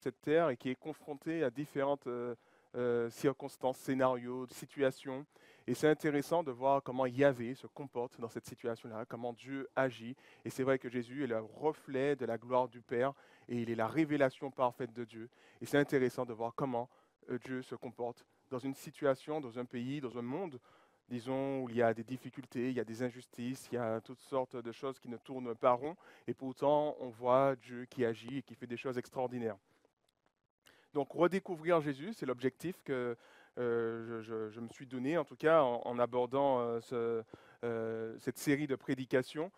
cette terre et qui est confronté à différentes circonstances, scénarios, situations. Et c'est intéressant de voir comment Yahvé se comporte dans cette situation-là, comment Dieu agit. Et c'est vrai que Jésus est le reflet de la gloire du Père et il est la révélation parfaite de Dieu. Et c'est intéressant de voir comment Dieu se comporte dans une situation, dans un pays, dans un monde, disons, où il y a des difficultés, il y a des injustices, il y a toutes sortes de choses qui ne tournent pas rond. Et pourtant, on voit Dieu qui agit et qui fait des choses extraordinaires. Donc, redécouvrir Jésus, c'est l'objectif que je me suis donné, en tout cas, en abordant cette série de prédications.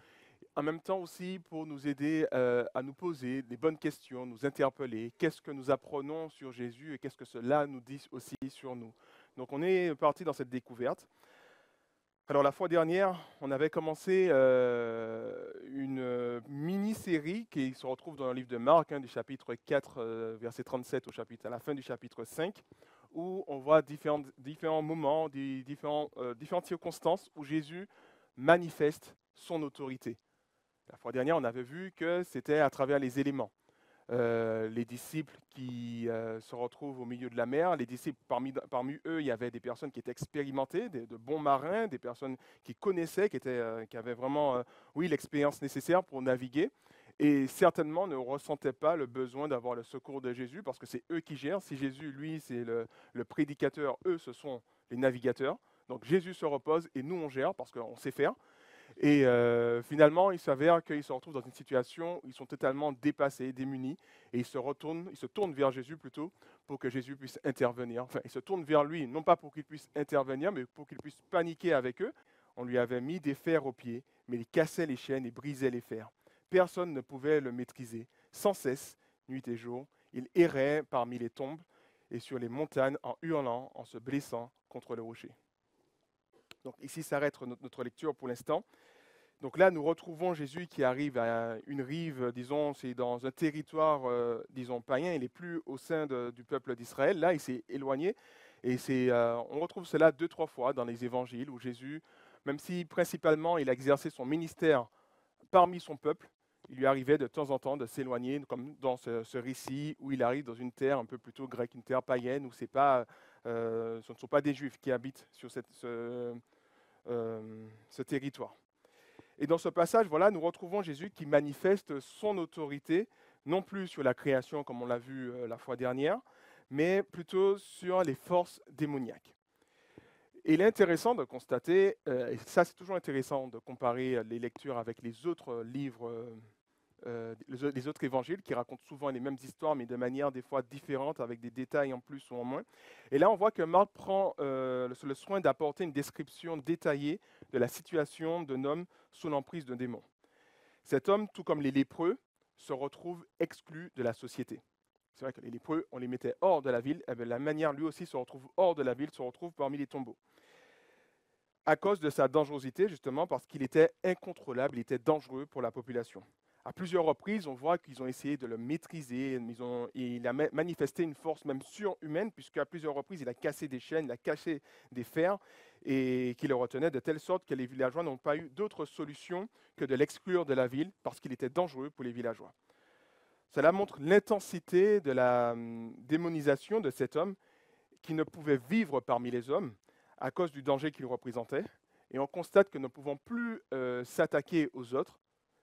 En même temps aussi pour nous aider à nous poser des bonnes questions, nous interpeller. Qu'est-ce que nous apprenons sur Jésus et qu'est-ce que cela nous dit aussi sur nous? Donc, on est parti dans cette découverte. Alors la fois dernière, on avait commencé une mini-série qui se retrouve dans le livre de Marc, du chapitre 4, verset 37 à la fin du chapitre 5, où on voit différents moments, différentes circonstances où Jésus manifeste son autorité. La fois dernière, on avait vu que c'était à travers les éléments. Les disciples qui se retrouvent au milieu de la mer. Les disciples, parmi eux, il y avait des personnes qui étaient expérimentées, de bons marins, des personnes qui connaissaient, qui avaient vraiment, oui, l'expérience nécessaire pour naviguer. Et certainement ne ressentaient pas le besoin d'avoir le secours de Jésus parce que c'est eux qui gèrent. Si Jésus, lui, c'est le prédicateur, eux, ce sont les navigateurs. Donc Jésus se repose et nous, on gère parce qu'on sait faire. Et finalement, il s'avère qu'ils se retrouvent dans une situation où ils sont totalement dépassés, démunis, et ils se tournent vers Jésus plutôt pour que Jésus puisse intervenir. Enfin, ils se tournent vers lui, non pas pour qu'il puisse intervenir, mais pour qu'il puisse paniquer avec eux. On lui avait mis des fers aux pieds, mais il cassait les chaînes et brisait les fers. Personne ne pouvait le maîtriser. Sans cesse, nuit et jour, il errait parmi les tombes et sur les montagnes en hurlant, en se blessant contre le rocher. Donc ici s'arrête notre lecture pour l'instant. Donc là, nous retrouvons Jésus qui arrive à une rive, disons, c'est dans un territoire, disons, païen. Il n'est plus au sein du peuple d'Israël. Là, il s'est éloigné. Et on retrouve cela 2, 3 fois dans les évangiles où Jésus, même si principalement il a exercé son ministère parmi son peuple, il lui arrivait de temps en temps de s'éloigner, comme dans ce récit où il arrive dans une terre un peu plutôt grecque, une terre païenne, où ce ne sont pas des Juifs qui habitent sur ce territoire. Et dans ce passage, voilà, nous retrouvons Jésus qui manifeste son autorité, non plus sur la création comme on l'a vu la fois dernière, mais plutôt sur les forces démoniaques. Et il est intéressant de constater, et ça c'est toujours intéressant de comparer les lectures avec les autres livres, les autres évangiles qui racontent souvent les mêmes histoires, mais de manière des fois différente, avec des détails en plus ou en moins. Et là, on voit que Marc prend le soin d'apporter une description détaillée de la situation d'un homme sous l'emprise d'un démon. Cet homme, tout comme les lépreux, se retrouve exclu de la société. C'est vrai que les lépreux, on les mettait hors de la ville, et bien, la manière, lui aussi, se retrouve hors de la ville, se retrouve parmi les tombeaux. À cause de sa dangerosité, justement, parce qu'il était incontrôlable, il était dangereux pour la population. À plusieurs reprises, on voit qu'ils ont essayé de le maîtriser, il a manifesté une force même surhumaine, puisqu'à plusieurs reprises, il a cassé des chaînes, il a cassé des fers, et qui le retenaient de telle sorte que les villageois n'ont pas eu d'autre solution que de l'exclure de la ville, parce qu'il était dangereux pour les villageois. Cela montre l'intensité de la démonisation de cet homme, qui ne pouvait vivre parmi les hommes à cause du danger qu'il représentait. Et on constate que ne pouvant plus s'attaquer aux autres,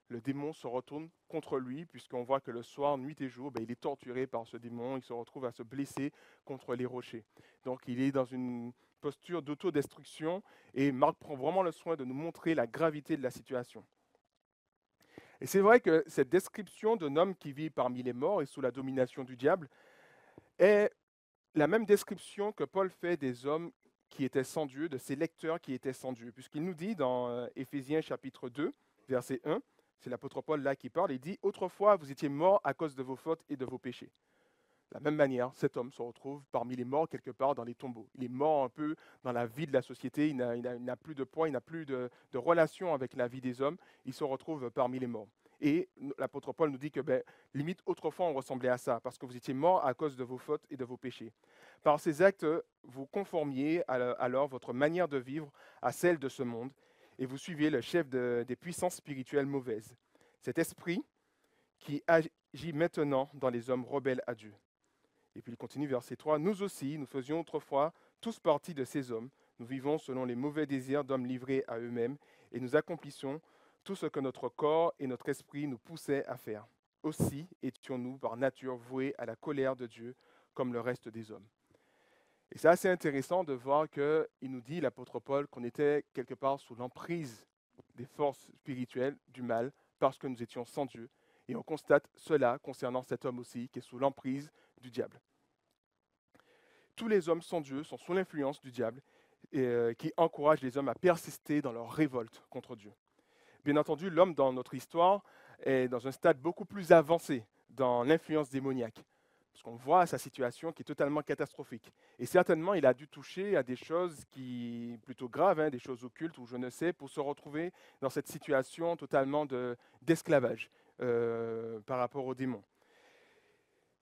le démon se retourne contre lui, puisqu'on voit que le soir, nuit et jour, il est torturé par ce démon, il se retrouve à se blesser contre les rochers. Donc il est dans une posture d'autodestruction, et Marc prend vraiment le soin de nous montrer la gravité de la situation. Et c'est vrai que cette description d'un homme qui vit parmi les morts et sous la domination du diable est la même description que Paul fait des hommes qui étaient sans Dieu, de ses lecteurs qui étaient sans Dieu, puisqu'il nous dit dans Éphésiens chapitre 2, verset 1, c'est l'apôtre Paul là qui parle, il dit « Autrefois, vous étiez morts à cause de vos fautes et de vos péchés. » De la même manière, cet homme se retrouve parmi les morts quelque part dans les tombeaux. Il est mort un peu dans la vie de la société, il n'a plus de poids, il n'a plus de relation avec la vie des hommes, il se retrouve parmi les morts. Et l'apôtre Paul nous dit que, limite, autrefois, on ressemblait à ça, parce que vous étiez morts à cause de vos fautes et de vos péchés. Par ces actes, vous conformiez alors votre manière de vivre à celle de ce monde, et vous suiviez le chef des puissances spirituelles mauvaises. Cet esprit qui agit maintenant dans les hommes rebelles à Dieu. Et puis il continue verset 3, « Nous aussi, nous faisions autrefois tous partie de ces hommes. Nous vivons selon les mauvais désirs d'hommes livrés à eux-mêmes, et nous accomplissions tout ce que notre corps et notre esprit nous poussaient à faire. Aussi étions-nous par nature voués à la colère de Dieu, comme le reste des hommes. » Et c'est assez intéressant de voir qu'il nous dit, l'apôtre Paul, qu'on était quelque part sous l'emprise des forces spirituelles du mal, parce que nous étions sans Dieu. Et on constate cela concernant cet homme aussi, qui est sous l'emprise du diable. Tous les hommes sans Dieu sont sous l'influence du diable, qui encourage les hommes à persister dans leur révolte contre Dieu. Bien entendu, l'homme dans notre histoire est dans un stade beaucoup plus avancé dans l'influence démoniaque, parce qu'on voit sa situation qui est totalement catastrophique. Et certainement, il a dû toucher à des choses qui plutôt graves, hein, des choses occultes ou je ne sais, pour se retrouver dans cette situation totalement d'esclavage par rapport aux démons.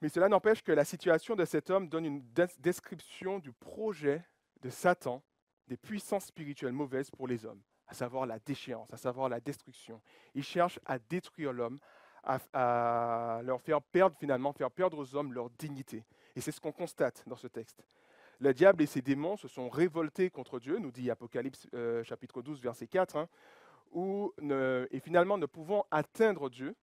Mais cela n'empêche que la situation de cet homme donne une description du projet de Satan, des puissances spirituelles mauvaises pour les hommes, à savoir la déchéance, à savoir la destruction. Il cherche à détruire l'homme, à leur faire perdre finalement, faire perdre aux hommes leur dignité. Et c'est ce qu'on constate dans ce texte. Le diable et ses démons se sont révoltés contre Dieu, nous dit Apocalypse chapitre 12, verset 4, hein, et finalement ne pouvant atteindre Dieu,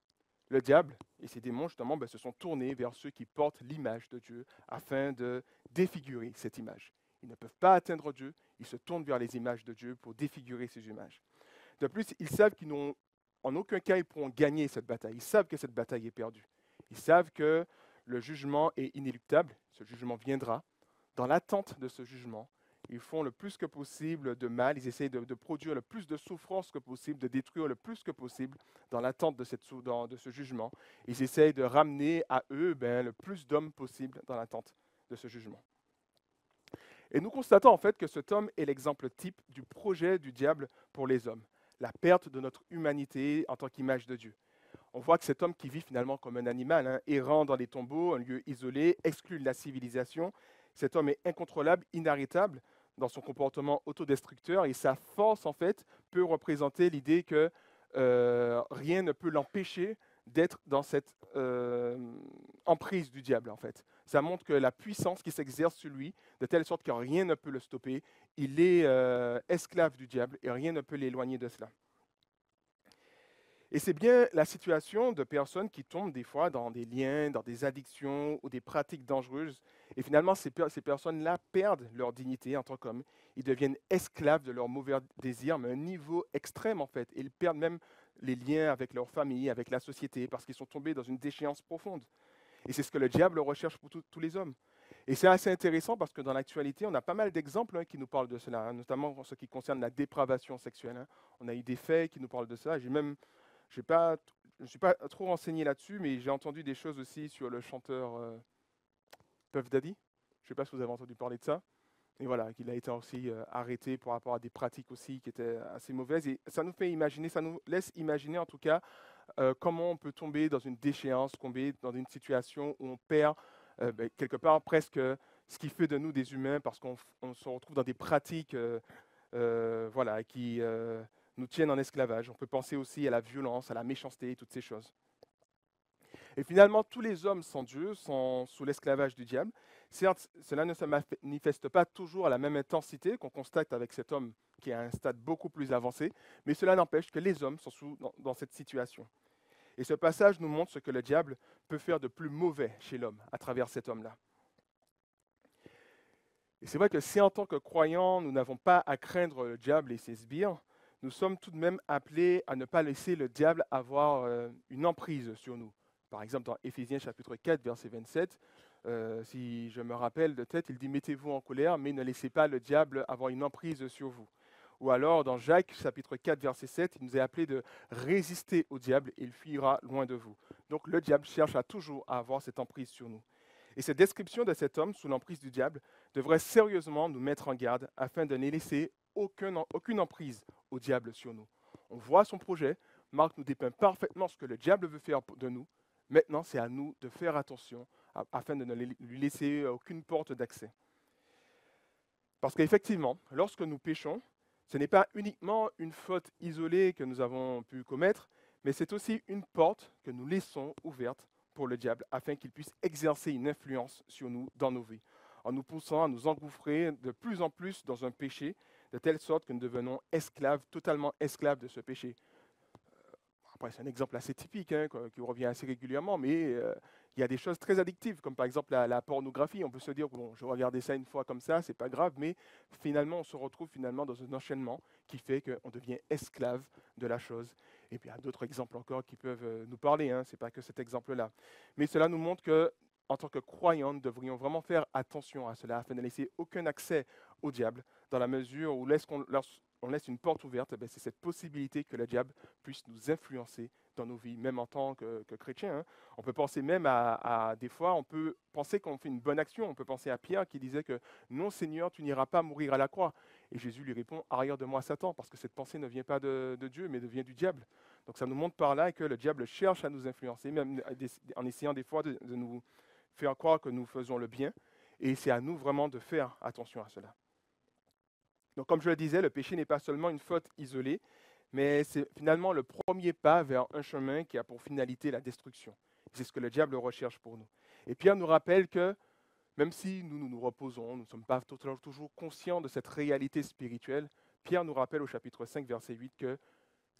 le diable et ses démons, justement, se sont tournés vers ceux qui portent l'image de Dieu afin de défigurer cette image. Ils ne peuvent pas atteindre Dieu, ils se tournent vers les images de Dieu pour défigurer ces images. De plus, ils savent qu'ils n'ont en aucun cas ils pourront gagner cette bataille. Ils savent que cette bataille est perdue. Ils savent que le jugement est inéluctable, ce jugement viendra. Dans l'attente de ce jugement, ils font le plus que possible de mal, ils essayent de produire le plus de souffrance que possible, de détruire le plus que possible dans l'attente de ce jugement. Ils essayent de ramener à eux le plus d'hommes possible dans l'attente de ce jugement. Et nous constatons en fait que cet homme est l'exemple type du projet du diable pour les hommes, la perte de notre humanité en tant qu'image de Dieu. On voit que cet homme qui vit finalement comme un animal, hein, errant dans les tombeaux, un lieu isolé, exclu de la civilisation, cet homme est incontrôlable, inarrêtable dans son comportement autodestructeur et sa force en fait peut représenter l'idée que rien ne peut l'empêcher d'être dans cette emprise du diable en fait. Ça montre que la puissance qui s'exerce sur lui, de telle sorte que rien ne peut le stopper, il est esclave du diable et rien ne peut l'éloigner de cela. Et c'est bien la situation de personnes qui tombent des fois dans des liens, dans des addictions ou des pratiques dangereuses. Et finalement, ces personnes-là perdent leur dignité en tant qu'hommes. Ils deviennent esclaves de leurs mauvais désirs, mais à un niveau extrême en fait. Et ils perdent même les liens avec leur famille, avec la société, parce qu'ils sont tombés dans une déchéance profonde. Et c'est ce que le diable recherche pour tous les hommes. Et c'est assez intéressant parce que dans l'actualité, on a pas mal d'exemples qui nous parlent de cela, notamment en ce qui concerne la dépravation sexuelle. On a eu des faits qui nous parlent de ça. Je ne suis pas trop renseigné là-dessus, mais j'ai entendu des choses aussi sur le chanteur Puff Daddy. Je ne sais pas si vous avez entendu parler de ça. Et voilà, qu'il a été aussi arrêté par rapport à des pratiques aussi qui étaient assez mauvaises. Et ça nous fait imaginer, ça nous laisse imaginer en tout cas comment on peut tomber dans une déchéance, tomber dans une situation où on perd quelque part presque ce qui fait de nous des humains parce qu'on se retrouve dans des pratiques qui nous tiennent en esclavage. On peut penser aussi à la violence, à la méchanceté, toutes ces choses. Et finalement, tous les hommes sans Dieu sont sous l'esclavage du diable. Certes, cela ne se manifeste pas toujours à la même intensité qu'on constate avec cet homme qui est à un stade beaucoup plus avancé, mais cela n'empêche que les hommes sont dans cette situation. Et ce passage nous montre ce que le diable peut faire de plus mauvais chez l'homme à travers cet homme-là. Et c'est vrai que si en tant que croyants, nous n'avons pas à craindre le diable et ses sbires, nous sommes tout de même appelés à ne pas laisser le diable avoir une emprise sur nous. Par exemple, dans Éphésiens chapitre 4, verset 27, si je me rappelle de tête, il dit « Mettez-vous en colère, mais ne laissez pas le diable avoir une emprise sur vous ». Ou alors, dans Jacques chapitre 4, verset 7, il nous est appelé de résister au diable et il fuira loin de vous. Donc le diable cherche toujours à avoir cette emprise sur nous. Et cette description de cet homme sous l'emprise du diable devrait sérieusement nous mettre en garde afin de ne laisser aucune emprise au diable sur nous. On voit son projet, Marc nous dépeint parfaitement ce que le diable veut faire de nous. Maintenant, c'est à nous de faire attention afin de ne lui laisser aucune porte d'accès. Parce qu'effectivement, lorsque nous péchons, ce n'est pas uniquement une faute isolée que nous avons pu commettre, mais c'est aussi une porte que nous laissons ouverte pour le diable afin qu'il puisse exercer une influence sur nous dans nos vies, en nous poussant à nous engouffrer de plus en plus dans un péché, de telle sorte que nous devenons esclaves, totalement esclaves de ce péché. Après, c'est un exemple assez typique, hein, qui revient assez régulièrement, mais il y a des choses très addictives, comme par exemple la pornographie. On peut se dire, bon, je vais regarder ça une fois comme ça, c'est pas grave, mais finalement, on se retrouve finalement dans un enchaînement qui fait qu'on devient esclave de la chose. Et puis, il y a d'autres exemples encore qui peuvent nous parler, hein, ce n'est pas que cet exemple-là. Mais cela nous montre que, en tant que croyants, nous devrions vraiment faire attention à cela, afin de ne laisser aucun accès au diable, dans la mesure où on laisse une porte ouverte, eh c'est cette possibilité que le diable puisse nous influencer dans nos vies, même en tant que chrétien. Hein. On peut penser même des fois, on peut penser qu'on fait une bonne action. On peut penser à Pierre qui disait que non Seigneur, tu n'iras pas mourir à la croix. Et Jésus lui répond, arrière de moi Satan, parce que cette pensée ne vient pas de Dieu, mais vient du diable. Donc ça nous montre par là que le diable cherche à nous influencer, même en essayant des fois de nous faire croire que nous faisons le bien. Et c'est à nous vraiment de faire attention à cela. Donc, comme je le disais, le péché n'est pas seulement une faute isolée, mais c'est finalement le premier pas vers un chemin qui a pour finalité la destruction. C'est ce que le diable recherche pour nous. Et Pierre nous rappelle que même si nous reposons, nous ne sommes pas toujours conscients de cette réalité spirituelle, Pierre nous rappelle au chapitre 5, verset 8, que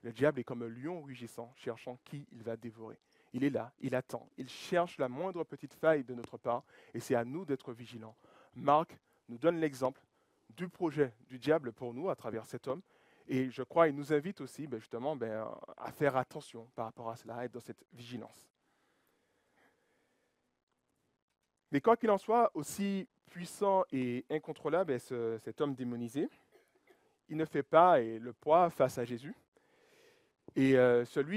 le diable est comme un lion rugissant, cherchant qui il va dévorer. Il est là, il attend, il cherche la moindre petite faille de notre part, et c'est à nous d'être vigilants. Marc nous donne l'exemple du projet du diable pour nous à travers cet homme. Et je crois qu'il nous invite aussi justement à faire attention par rapport à cela, à être dans cette vigilance. Mais quoi qu'il en soit, aussi puissant et incontrôlable cet homme démonisé, il ne fait pas le poids face à Jésus. Et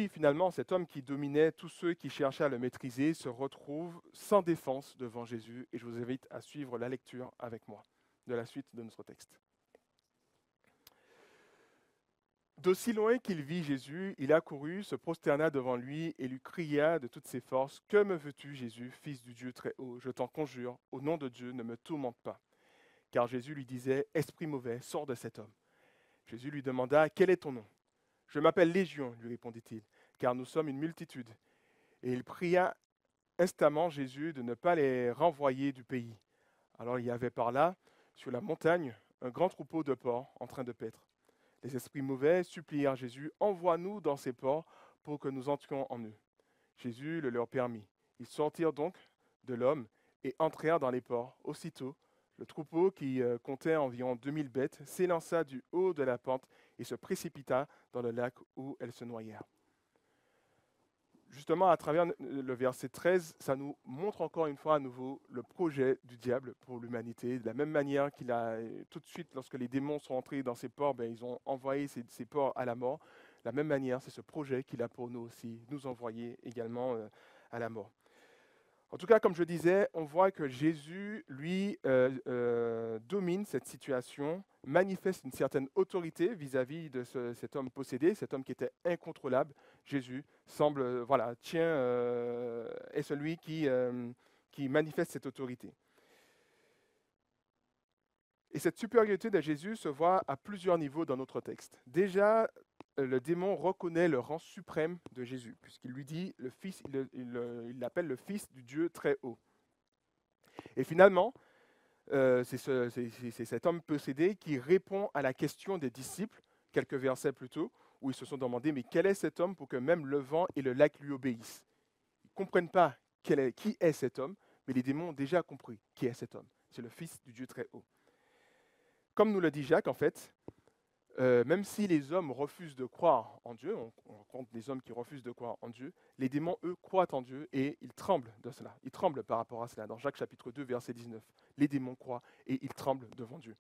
finalement, cet homme qui dominait tous ceux qui cherchaient à le maîtriser, se retrouve sans défense devant Jésus. Et je vous invite à suivre la lecture avec moi de la suite de notre texte. D'aussi loin qu'il vit Jésus, il accourut, se prosterna devant lui et lui cria de toutes ses forces, « Que me veux-tu, Jésus, fils du Dieu très haut? Je t'en conjure, au nom de Dieu, ne me tourmente pas. » Car Jésus lui disait, « Esprit mauvais, sors de cet homme. » Jésus lui demanda, « Quel est ton nom? » « Je m'appelle Légion, lui répondit-il, car nous sommes une multitude. » Et il pria instamment Jésus de ne pas les renvoyer du pays. Alors il y avait par là, sur la montagne, un grand troupeau de porcs en train de paître. Les esprits mauvais supplièrent Jésus, « Envoie-nous dans ces porcs pour que nous entrions en eux. » Jésus le leur permit. Ils sortirent donc de l'homme et entrèrent dans les porcs. Aussitôt, le troupeau, qui comptait environ 2000 bêtes, s'élança du haut de la pente et se précipita dans le lac où elles se noyèrent. Justement, à travers le verset 13, ça nous montre encore une fois à nouveau le projet du diable pour l'humanité. De la même manière qu'il a, tout de suite, lorsque les démons sont entrés dans ces porcs, ils ont envoyé ces porcs à la mort. De la même manière, c'est ce projet qu'il a pour nous aussi, nous envoyer également à la mort. En tout cas, comme je disais, on voit que Jésus, lui, domine cette situation, manifeste une certaine autorité vis-à-vis de cet homme possédé, cet homme qui était incontrôlable. Jésus semble, est celui qui manifeste cette autorité. Et cette supériorité de Jésus se voit à plusieurs niveaux dans notre texte. Déjà, le démon reconnaît le rang suprême de Jésus, puisqu'il lui dit, il l'appelle le Fils du Dieu très haut. Et finalement, c'est cet homme possédé qui répond à la question des disciples, quelques versets plus tôt, où ils se sont demandé, mais quel est cet homme pour que même le vent et le lac lui obéissent? Ils ne comprennent pas qui est cet homme, mais les démons ont déjà compris qui est cet homme. C'est le Fils du Dieu très haut. Comme nous le dit Jacques, en fait, même si les hommes refusent de croire en Dieu, on rencontre des hommes qui refusent de croire en Dieu, les démons, eux, croient en Dieu et ils tremblent de cela. Ils tremblent par rapport à cela. Dans Jacques chapitre 2, verset 19, les démons croient et ils tremblent devant Dieu.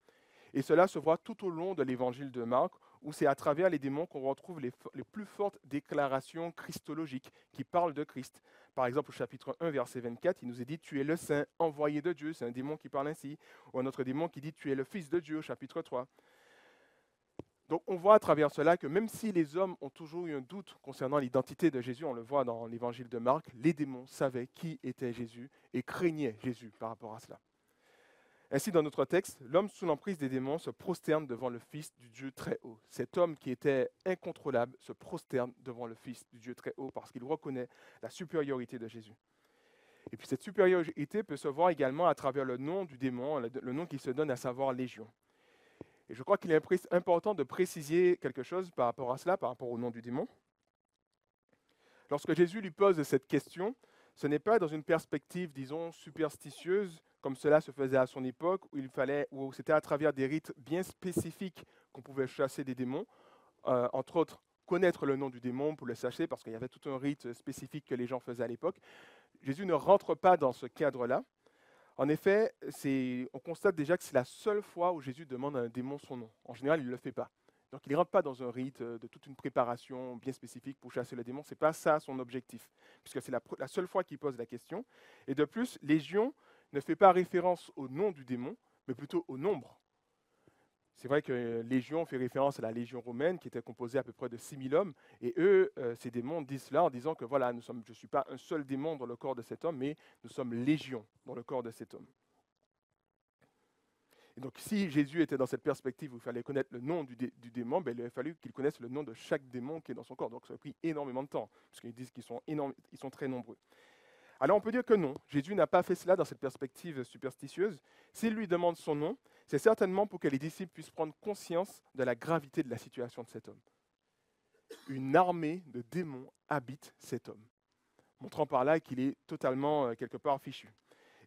Et cela se voit tout au long de l'évangile de Marc, où c'est à travers les démons qu'on retrouve les plus fortes déclarations christologiques qui parlent de Christ. Par exemple, au chapitre 1, verset 24, il nous est dit « Tu es le Saint, envoyé de Dieu », c'est un démon qui parle ainsi. Ou un autre démon qui dit « Tu es le Fils de Dieu », au chapitre 3. Donc on voit à travers cela que même si les hommes ont toujours eu un doute concernant l'identité de Jésus, on le voit dans l'évangile de Marc, les démons savaient qui était Jésus et craignaient Jésus par rapport à cela. Ainsi, dans notre texte, l'homme sous l'emprise des démons se prosterne devant le Fils du Dieu très haut. Cet homme qui était incontrôlable se prosterne devant le Fils du Dieu très haut parce qu'il reconnaît la supériorité de Jésus. Et puis cette supériorité peut se voir également à travers le nom du démon, le nom qu'il se donne, à savoir Légion. Et je crois qu'il est important de préciser quelque chose par rapport à cela, par rapport au nom du démon. Lorsque Jésus lui pose cette question, ce n'est pas dans une perspective, disons, superstitieuse, comme cela se faisait à son époque, où c'était à travers des rites bien spécifiques qu'on pouvait chasser des démons, entre autres connaître le nom du démon pour le chasser, parce qu'il y avait tout un rite spécifique que les gens faisaient à l'époque. Jésus ne rentre pas dans ce cadre-là. En effet, on constate déjà que c'est la seule fois où Jésus demande à un démon son nom. En général, il ne le fait pas. Donc il ne rentre pas dans un rite de toute une préparation bien spécifique pour chasser le démon. Ce n'est pas ça son objectif, puisque c'est la seule fois qu'il pose la question. Et de plus, Légion ne fait pas référence au nom du démon, mais plutôt au nombre. C'est vrai que Légion fait référence à la Légion romaine, qui était composée à peu près de 6000 hommes. Et eux, ces démons, disent cela en disant que voilà, je ne suis pas un seul démon dans le corps de cet homme, mais nous sommes légion dans le corps de cet homme. Et donc, si Jésus était dans cette perspective où il fallait connaître le nom du démon, ben, il aurait fallu qu'il connaisse le nom de chaque démon qui est dans son corps. Donc, ça a pris énormément de temps, puisqu'ils disent qu'ils sont très nombreux. Alors, on peut dire que non, Jésus n'a pas fait cela dans cette perspective superstitieuse. S'il lui demande son nom, c'est certainement pour que les disciples puissent prendre conscience de la gravité de la situation de cet homme. Une armée de démons habite cet homme, montrant par là qu'il est totalement, quelque part, fichu.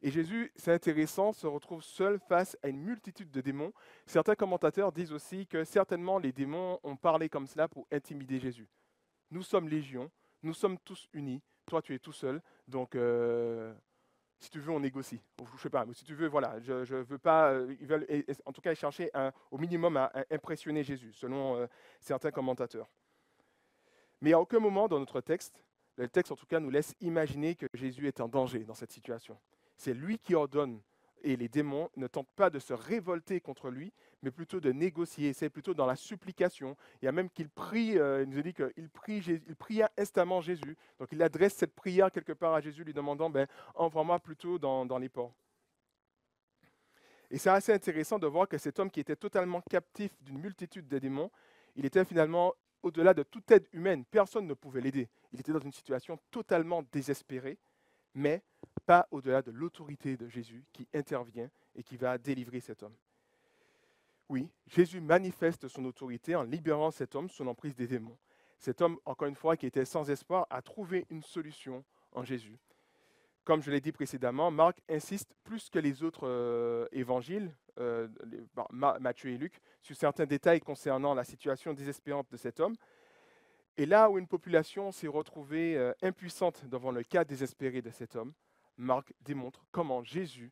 Et Jésus, c'est intéressant, se retrouve seul face à une multitude de démons. Certains commentateurs disent aussi que certainement les démons ont parlé comme cela pour intimider Jésus. Nous sommes légion, nous sommes tous unis, toi tu es tout seul, donc si tu veux on négocie. Je ne sais pas, mais si tu veux, voilà, je veux pas, ils veulent en tout cas chercher au minimum à impressionner Jésus, selon certains commentateurs. Mais à aucun moment dans notre texte, le texte en tout cas nous laisse imaginer que Jésus est en danger dans cette situation. C'est lui qui ordonne et les démons ne tentent pas de se révolter contre lui, mais plutôt de négocier. C'est plutôt dans la supplication. Il y a même qu'il prie, il nous a dit qu'il pria instamment Jésus. Donc il adresse cette prière quelque part à Jésus, lui demandant envoie-moi plutôt dans les ports. Et c'est assez intéressant de voir que cet homme qui était totalement captif d'une multitude de démons, il était finalement au-delà de toute aide humaine. Personne ne pouvait l'aider. Il était dans une situation totalement désespérée, mais pas au-delà de l'autorité de Jésus qui intervient et qui va délivrer cet homme. Oui, Jésus manifeste son autorité en libérant cet homme sous l'emprise des démons. Cet homme, encore une fois, qui était sans espoir, a trouvé une solution en Jésus. Comme je l'ai dit précédemment, Marc insiste plus que les autres évangiles, Matthieu et Luc, sur certains détails concernant la situation désespérante de cet homme. Et là où une population s'est retrouvée impuissante devant le cas désespéré de cet homme, Marc démontre comment Jésus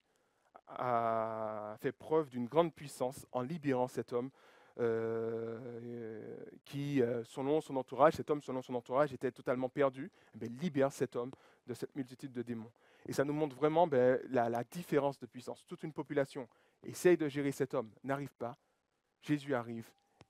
a fait preuve d'une grande puissance en libérant cet homme qui, selon son entourage, était totalement perdu. Libère cet homme de cette multitude de démons. Et ça nous montre vraiment la différence de puissance. Toute une population essaye de gérer cet homme, n'arrive pas. Jésus arrive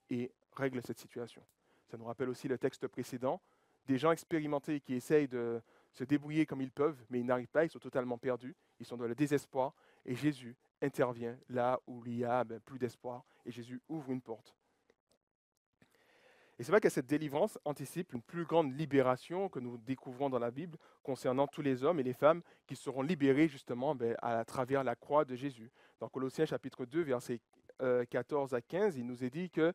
et règle cette situation. Ça nous rappelle aussi le texte précédent, des gens expérimentés qui essayent de se débrouiller comme ils peuvent, mais ils n'arrivent pas, ils sont totalement perdus, ils sont dans le désespoir, et Jésus intervient là où il y a plus d'espoir, et Jésus ouvre une porte. Et c'est vrai que cette délivrance anticipe une plus grande libération que nous découvrons dans la Bible concernant tous les hommes et les femmes qui seront libérés justement à travers la croix de Jésus. Dans Colossiens chapitre 2, versets 14 à 15, il nous est dit que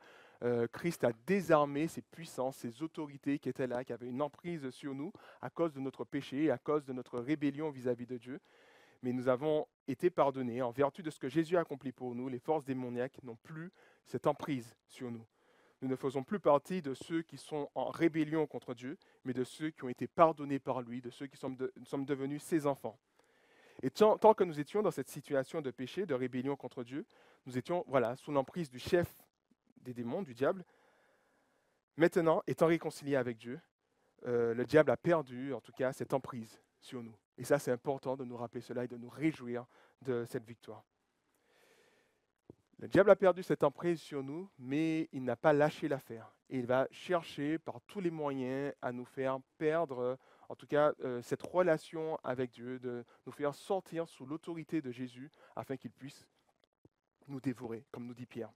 Christ a désarmé ses puissances, ses autorités qui étaient là, qui avaient une emprise sur nous à cause de notre péché, à cause de notre rébellion vis-à-vis de Dieu. Mais nous avons été pardonnés en vertu de ce que Jésus a accompli pour nous. Les forces démoniaques n'ont plus cette emprise sur nous. Nous ne faisons plus partie de ceux qui sont en rébellion contre Dieu, mais de ceux qui ont été pardonnés par lui, de ceux qui sommes devenus ses enfants. Et tant que nous étions dans cette situation de péché, de rébellion contre Dieu, nous étions sous l'emprise du chef des démons, du diable. Maintenant, étant réconciliés avec Dieu, le diable a perdu, en tout cas, cette emprise sur nous. Et ça, c'est important de nous rappeler cela et de nous réjouir de cette victoire. Le diable a perdu cette emprise sur nous, mais il n'a pas lâché l'affaire. Et il va chercher par tous les moyens à nous faire perdre, en tout cas, cette relation avec Dieu, de nous faire sortir sous l'autorité de Jésus afin qu'il puisse nous dévorer, comme nous dit Pierre.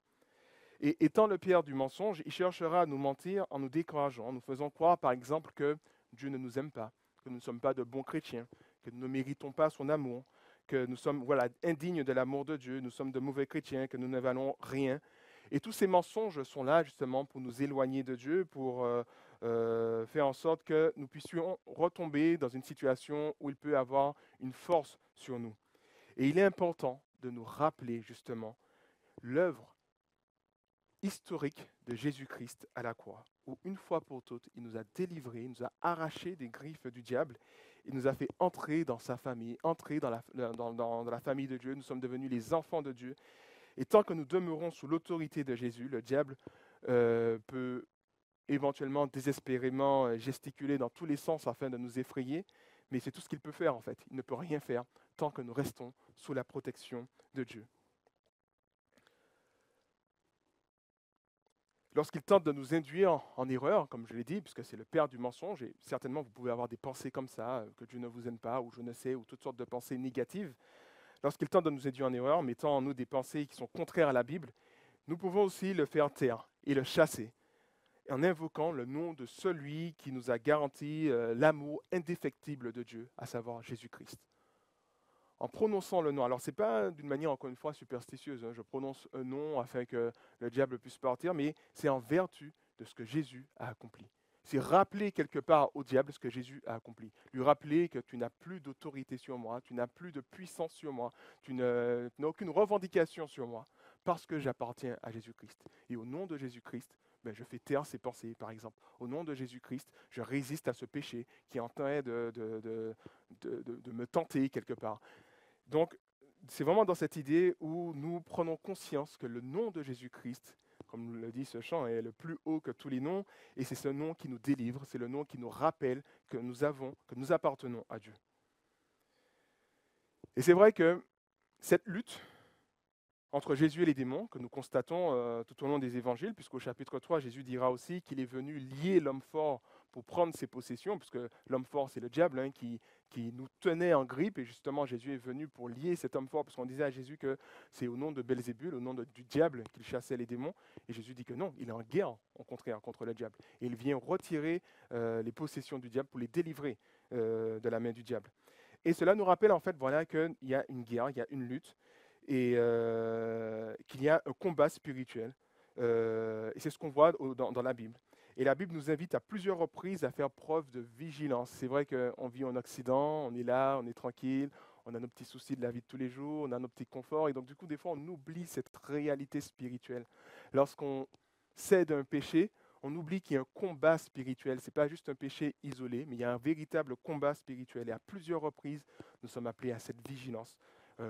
Et étant le père du mensonge, il cherchera à nous mentir en nous décourageant, en nous faisant croire, par exemple, que Dieu ne nous aime pas, que nous ne sommes pas de bons chrétiens, que nous ne méritons pas son amour, que nous sommes indignes de l'amour de Dieu, nous sommes de mauvais chrétiens, que nous ne valons rien. Et tous ces mensonges sont là justement pour nous éloigner de Dieu, pour faire en sorte que nous puissions retomber dans une situation où il peut avoir une force sur nous. Et il est important de nous rappeler justement l'œuvre historique de Jésus-Christ à la croix, où une fois pour toutes, il nous a délivrés, il nous a arrachés des griffes du diable, il nous a fait entrer dans sa famille, entrer dans la famille de Dieu, nous sommes devenus les enfants de Dieu. Et tant que nous demeurons sous l'autorité de Jésus, le diable peut éventuellement désespérément gesticuler dans tous les sens afin de nous effrayer, mais c'est tout ce qu'il peut faire en fait. Il ne peut rien faire tant que nous restons sous la protection de Dieu. Lorsqu'il tente de nous induire en erreur, comme je l'ai dit, puisque c'est le père du mensonge, et certainement vous pouvez avoir des pensées comme ça, que Dieu ne vous aime pas, ou je ne sais, ou toutes sortes de pensées négatives, lorsqu'il tente de nous induire en erreur, mettant en nous des pensées qui sont contraires à la Bible, nous pouvons aussi le faire taire et le chasser, en invoquant le nom de celui qui nous a garanti l'amour indéfectible de Dieu, à savoir Jésus-Christ. En prononçant le nom, alors ce n'est pas d'une manière encore une fois superstitieuse, je prononce un nom afin que le diable puisse partir, mais c'est en vertu de ce que Jésus a accompli. C'est rappeler quelque part au diable ce que Jésus a accompli. Lui rappeler que tu n'as plus d'autorité sur moi, tu n'as plus de puissance sur moi, tu n'as aucune revendication sur moi, parce que j'appartiens à Jésus-Christ. Et au nom de Jésus-Christ, je fais taire ses pensées, par exemple. Au nom de Jésus-Christ, je résiste à ce péché qui est en train de me tenter quelque part. Donc, c'est vraiment dans cette idée où nous prenons conscience que le nom de Jésus-Christ, comme le dit ce chant, est le plus haut que tous les noms, et c'est ce nom qui nous délivre, c'est le nom qui nous rappelle que nous appartenons à Dieu. Et c'est vrai que cette lutte entre Jésus et les démons, que nous constatons tout au long des évangiles, puisqu'au chapitre 3, Jésus dira aussi qu'il est venu lier l'homme fort pour prendre ses possessions, puisque l'homme fort, c'est le diable qui nous tenait en grippe, et justement Jésus est venu pour lier cet homme fort, parce qu'on disait à Jésus que c'est au nom de Belzébul, au nom du diable, qu'il chassait les démons, et Jésus dit que non, il est en guerre, au contraire, contre le diable, et il vient retirer les possessions du diable pour les délivrer de la main du diable. Et cela nous rappelle en fait qu'il y a une guerre, il y a une lutte, et qu'il y a un combat spirituel. Et c'est ce qu'on voit dans la Bible. Et la Bible nous invite à plusieurs reprises à faire preuve de vigilance. C'est vrai qu'on vit en Occident, on est là, on est tranquille, on a nos petits soucis de la vie de tous les jours, on a nos petits conforts, et donc du coup, des fois, on oublie cette réalité spirituelle. Lorsqu'on cède un péché, on oublie qu'il y a un combat spirituel. Ce n'est pas juste un péché isolé, mais il y a un véritable combat spirituel. Et à plusieurs reprises, nous sommes appelés à cette vigilance.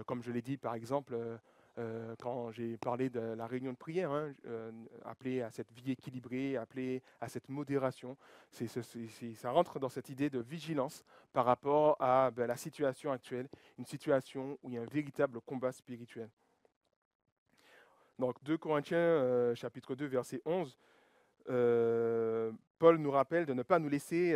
Comme je l'ai dit, par exemple, quand j'ai parlé de la réunion de prière, appelé à cette vie équilibrée, appelé à cette modération, ça rentre dans cette idée de vigilance par rapport à la situation actuelle, une situation où il y a un véritable combat spirituel. Donc 2 Corinthiens, chapitre 2, verset 11, Paul nous rappelle de ne pas nous laisser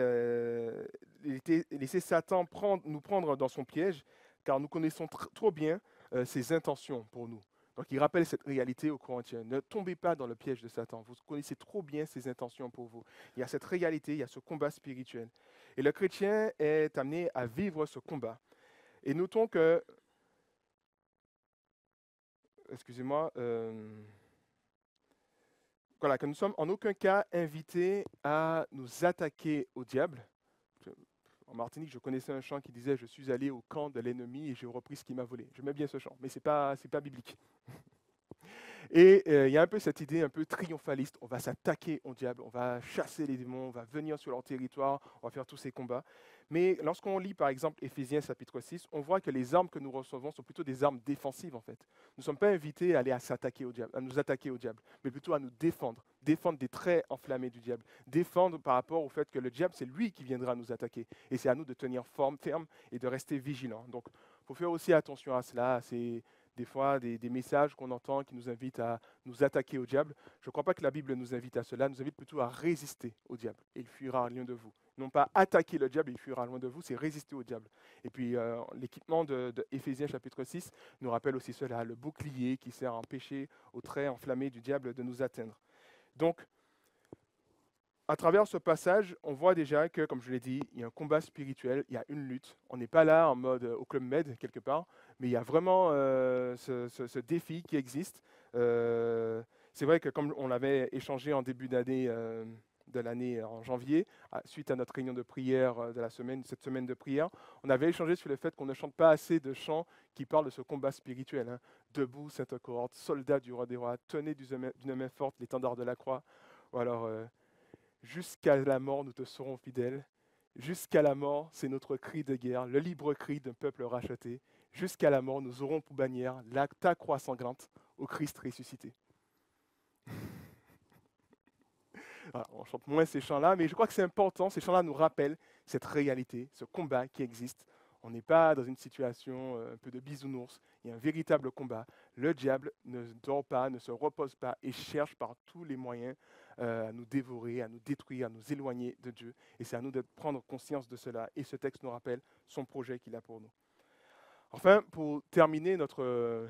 Satan nous prendre dans son piège, car nous connaissons trop bien ses intentions pour nous. Donc il rappelle cette réalité aux Corinthiens. Ne tombez pas dans le piège de Satan. Vous connaissez trop bien ses intentions pour vous. Il y a cette réalité, il y a ce combat spirituel. Et le chrétien est amené à vivre ce combat. Et notons que, excusez-moi, que nous sommes en aucun cas invités à nous attaquer au diable. En Martinique, je connaissais un chant qui disait « Je suis allé au camp de l'ennemi et j'ai repris ce qu'il m'a volé ». J'aimais bien ce chant, mais ce n'est pas biblique. Et il y a un peu cette idée un peu triomphaliste, on va s'attaquer au diable, on va chasser les démons, on va venir sur leur territoire, on va faire tous ces combats. Mais lorsqu'on lit par exemple Éphésiens chapitre 6, on voit que les armes que nous recevons sont plutôt des armes défensives en fait. Nous ne sommes pas invités à aller à nous attaquer au diable, mais plutôt à nous défendre des traits enflammés du diable, défendre par rapport au fait que le diable c'est lui qui viendra nous attaquer. Et c'est à nous de tenir ferme et de rester vigilants. Donc il faut faire aussi attention à cela, c'est des fois des messages qu'on entend qui nous invitent à nous attaquer au diable. Je ne crois pas que la Bible nous invite à cela, nous invite plutôt à résister au diable, et il fuira loin de vous. Non pas attaquer le diable, il fuira loin de vous, c'est résister au diable. Et puis l'équipement de Éphésiens chapitre 6 nous rappelle aussi cela, le bouclier qui sert à empêcher aux traits enflammés du diable de nous atteindre. Donc, à travers ce passage, on voit déjà que, comme je l'ai dit, il y a un combat spirituel, il y a une lutte. On n'est pas là en mode au Club Med, quelque part, mais il y a vraiment ce défi qui existe. C'est vrai que comme on l'avait échangé en début d'année, de l'année en janvier, suite à notre réunion de prière de la semaine, cette semaine de prière, on avait échangé sur le fait qu'on ne chante pas assez de chants qui parlent de ce combat spirituel. Hein. Debout, sainte cohorte, soldats du roi des rois, tenez d'une main forte l'étendard de la croix. Ou alors, jusqu'à la mort, nous te serons fidèles. Jusqu'à la mort, c'est notre cri de guerre, le libre cri d'un peuple racheté. Jusqu'à la mort, nous aurons pour bannière ta croix sanglante au Christ ressuscité. Voilà, on chante moins ces chants-là, mais je crois que c'est important. Ces chants-là nous rappellent cette réalité, ce combat qui existe. On n'est pas dans une situation un peu de bisounours. Il y a un véritable combat. Le diable ne dort pas, ne se repose pas et cherche par tous les moyens à nous dévorer, à nous détruire, à nous éloigner de Dieu. Et c'est à nous de prendre conscience de cela. Et ce texte nous rappelle son projet qu'il a pour nous. Enfin, pour terminer notre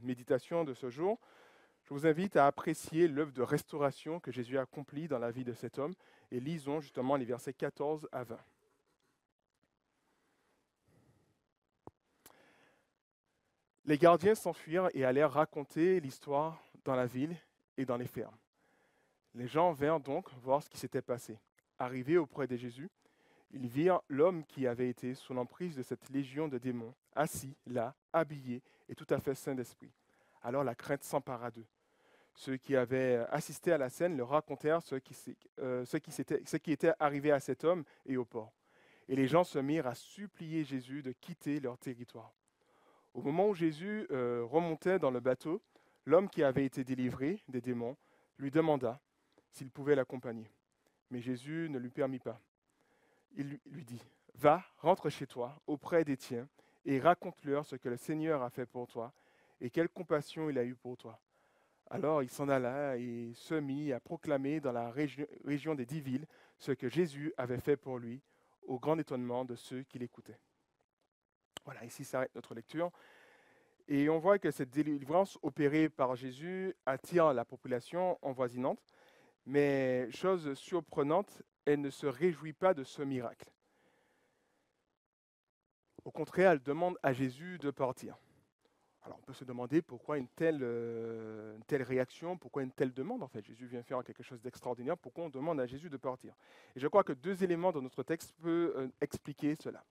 méditation de ce jour, je vous invite à apprécier l'œuvre de restauration que Jésus a accomplie dans la vie de cet homme. Et lisons justement les versets 14 à 20. Les gardiens s'enfuirent et allèrent raconter l'histoire dans la ville et dans les fermes. Les gens vinrent donc voir ce qui s'était passé. Arrivés auprès de Jésus, ils virent l'homme qui avait été sous l'emprise de cette légion de démons, assis là, habillé et tout à fait sain d'esprit. Alors la crainte s'empara d'eux. Ceux qui avaient assisté à la scène leur racontèrent ce qui était arrivé à cet homme et au port. Et les gens se mirent à supplier Jésus de quitter leur territoire. Au moment où Jésus remontait dans le bateau, l'homme qui avait été délivré des démons lui demanda s'il pouvait l'accompagner. Mais Jésus ne lui permit pas. Il lui dit, « Va, rentre chez toi, auprès des tiens, et raconte-leur ce que le Seigneur a fait pour toi, et quelle compassion il a eue pour toi. » Alors il s'en alla et se mit à proclamer dans la région des 10 villes ce que Jésus avait fait pour lui, au grand étonnement de ceux qui l'écoutaient. Voilà, ici s'arrête notre lecture. Et on voit que cette délivrance opérée par Jésus attire la population envoisinante, mais chose surprenante, elle ne se réjouit pas de ce miracle. Au contraire, elle demande à Jésus de partir. Alors on peut se demander pourquoi une telle réaction, pourquoi une telle demande en fait. Jésus vient faire quelque chose d'extraordinaire, pourquoi on demande à Jésus de partir? Et je crois que 2 éléments dans notre texte peuvent expliquer cela.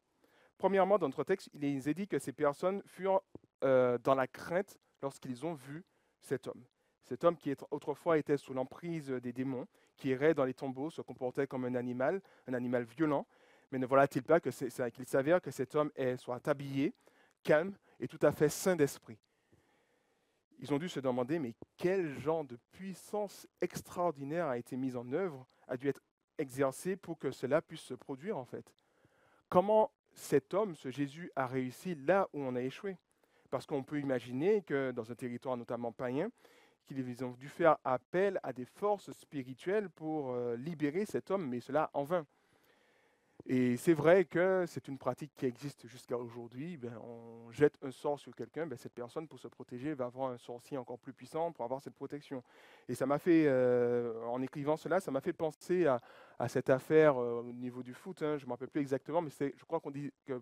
Premièrement, dans notre texte, il est dit que ces personnes furent dans la crainte lorsqu'ils ont vu cet homme. Cet homme qui autrefois était sous l'emprise des démons, qui errait dans les tombeaux, se comportait comme un animal violent, mais ne voilà-t-il pas qu'il s'avère que cet homme soit habillé, calme et tout à fait sain d'esprit. Ils ont dû se demander, mais quel genre de puissance extraordinaire a été mise en œuvre, a dû être exercée pour que cela puisse se produire en fait. Comment cet homme, ce Jésus, a réussi là où on a échoué? Parce qu'on peut imaginer que dans un territoire notamment païen, qu'ils ont dû faire appel à des forces spirituelles pour libérer cet homme, mais cela en vain. Et c'est vrai que c'est une pratique qui existe jusqu'à aujourd'hui. On jette un sort sur quelqu'un, cette personne, pour se protéger, va avoir un sorcier encore plus puissant pour avoir cette protection. Et ça m'a fait, en écrivant cela, ça m'a fait penser à cette affaire au niveau du foot. Je ne me rappelle plus exactement, mais je crois qu'on dit que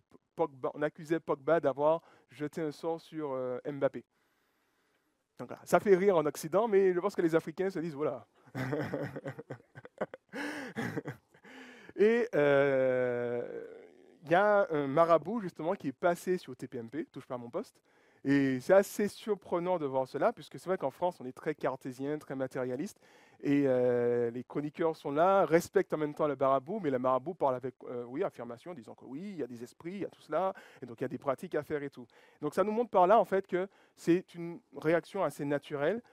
on accusait Pogba d'avoir jeté un sort sur Mbappé. Donc, voilà. Ça fait rire en Occident, mais je pense que les Africains se disent, voilà. Et il y a un marabout justement qui est passé sur TPMP, touche pas à mon poste. Et c'est assez surprenant de voir cela, puisque c'est vrai qu'en France, on est très cartésien, très matérialiste. Et les chroniqueurs sont là, respectent en même temps le marabout, mais le marabout parle avec affirmation, disant que oui, il y a des esprits, il y a tout cela, et donc il y a des pratiques à faire et tout. Donc ça nous montre par là, en fait, que c'est une réaction assez naturelle,